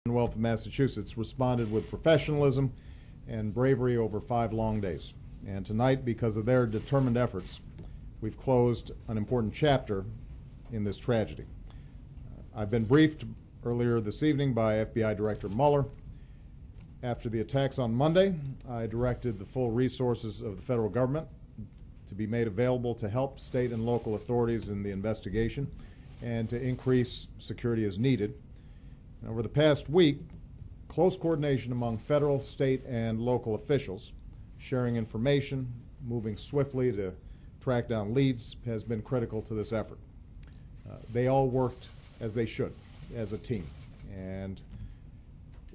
Commonwealth of Massachusetts responded with professionalism and bravery over 5 long days. And tonight, because of their determined efforts, we've closed an important chapter in this tragedy. I've been briefed earlier this evening by FBI Director Mueller. After the attacks on Monday, I directed the full resources of the federal government to be made available to help state and local authorities in the investigation and to increase security as needed. Over the past week, close coordination among federal, state, and local officials, sharing information, moving swiftly to track down leads, has been critical to this effort. They all worked as they should, as a team, and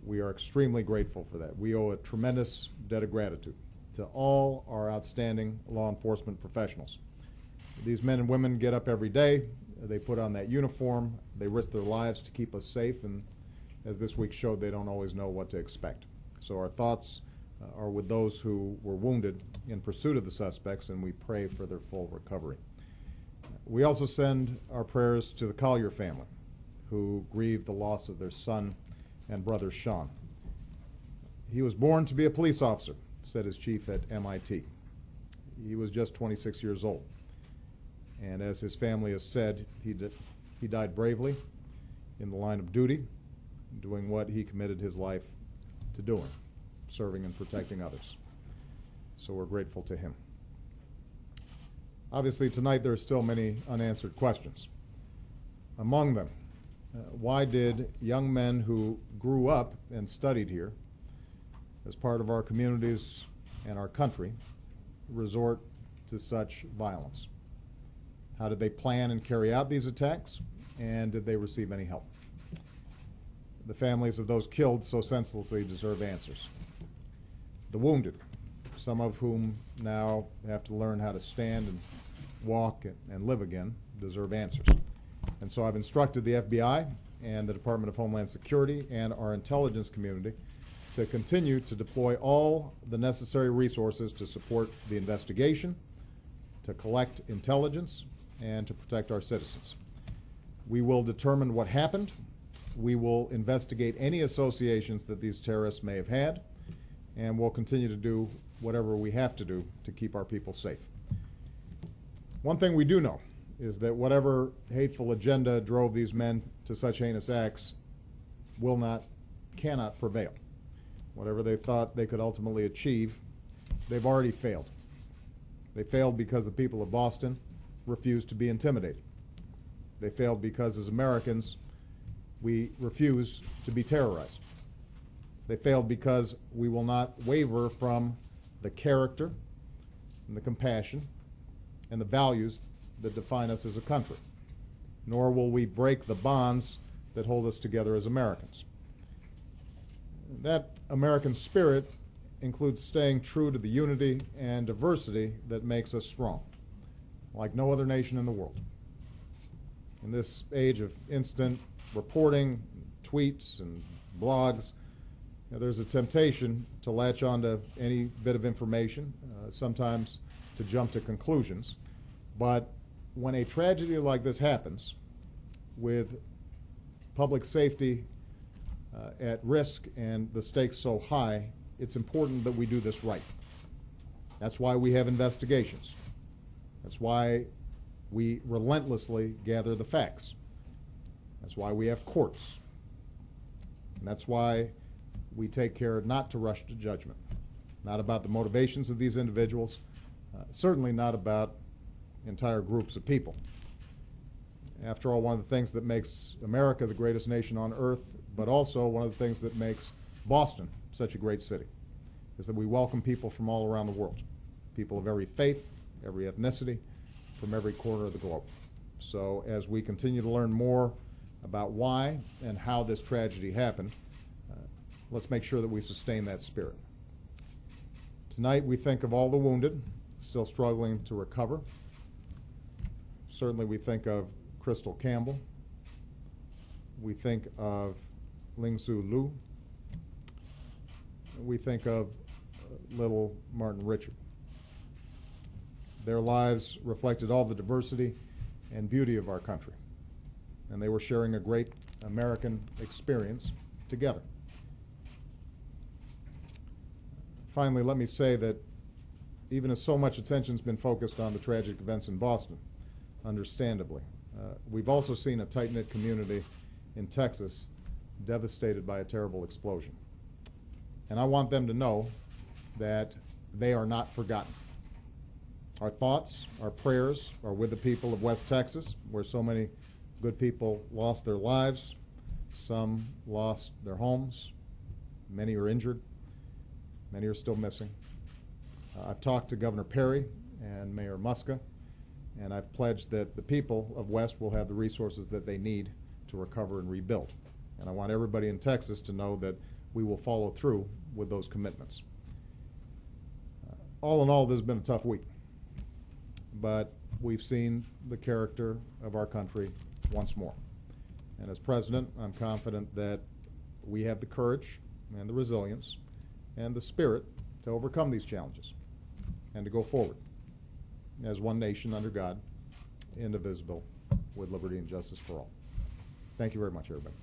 we are extremely grateful for that. We owe a tremendous debt of gratitude to all our outstanding law enforcement professionals. These men and women get up every day, they put on that uniform, they risk their lives to keep us safe, and as this week showed, they don't always know what to expect. So our thoughts are with those who were wounded in pursuit of the suspects, and we pray for their full recovery. We also send our prayers to the Collier family, who grieved the loss of their son and brother Sean. He was born to be a police officer, said his chief at MIT. He was just 26 years old. And as his family has said, he died bravely in the line of duty, doing what he committed his life to doing, serving and protecting others. So we're grateful to him. Obviously, tonight there are still many unanswered questions. Among them, why did young men who grew up and studied here as part of our communities and our country resort to such violence? How did they plan and carry out these attacks, and did they receive any help? The families of those killed so senselessly deserve answers. The wounded, some of whom now have to learn how to stand and walk and live again, deserve answers. And so I've instructed the FBI and the Department of Homeland Security and our intelligence community to continue to deploy all the necessary resources to support the investigation, to collect intelligence, and to protect our citizens. We will determine what happened. We will investigate any associations that these terrorists may have had, and we'll continue to do whatever we have to do to keep our people safe. One thing we do know is that whatever hateful agenda drove these men to such heinous acts cannot prevail. Whatever they thought they could ultimately achieve, they've already failed. They failed because the people of Boston refused to be intimidated. They failed because, as Americans, we refuse to be terrorized. They failed because we will not waver from the character and the compassion and the values that define us as a country, nor will we break the bonds that hold us together as Americans. That American spirit includes staying true to the unity and diversity that makes us strong, like no other nation in the world. In this age of instant reporting, tweets, and blogs, there's a temptation to latch onto any bit of information, sometimes to jump to conclusions. But when a tragedy like this happens, with public safety at risk and the stakes so high, it's important that we do this right. That's why we have investigations. That's why we relentlessly gather the facts. That's why we have courts. And that's why we take care not to rush to judgment, not about the motivations of these individuals, certainly not about entire groups of people. After all, one of the things that makes America the greatest nation on earth, but also one of the things that makes Boston such a great city, is that we welcome people from all around the world, people of every faith, every ethnicity, from every corner of the globe. So as we continue to learn more about why and how this tragedy happened, let's make sure that we sustain that spirit. Tonight we think of all the wounded still struggling to recover. Certainly we think of Crystal Campbell. We think of Lingsu Liu. We think of little Martin Richard. Their lives reflected all the diversity and beauty of our country. And they were sharing a great American experience together. Finally, let me say that even as so much attention has been focused on the tragic events in Boston, understandably, we've also seen a tight-knit community in Texas devastated by a terrible explosion. And I want them to know that they are not forgotten. Our thoughts, our prayers are with the people of West Texas, where so many good people lost their lives. Some lost their homes. Many are injured. Many are still missing. I've talked to Governor Perry and Mayor Muska, and I've pledged that the people of West will have the resources that they need to recover and rebuild. And I want everybody in Texas to know that we will follow through with those commitments. All in all, this has been a tough week, but we've seen the character of our country once more. And as president, I'm confident that we have the courage and the resilience and the spirit to overcome these challenges and to go forward as one nation under God, indivisible, with liberty and justice for all. Thank you very much, everybody.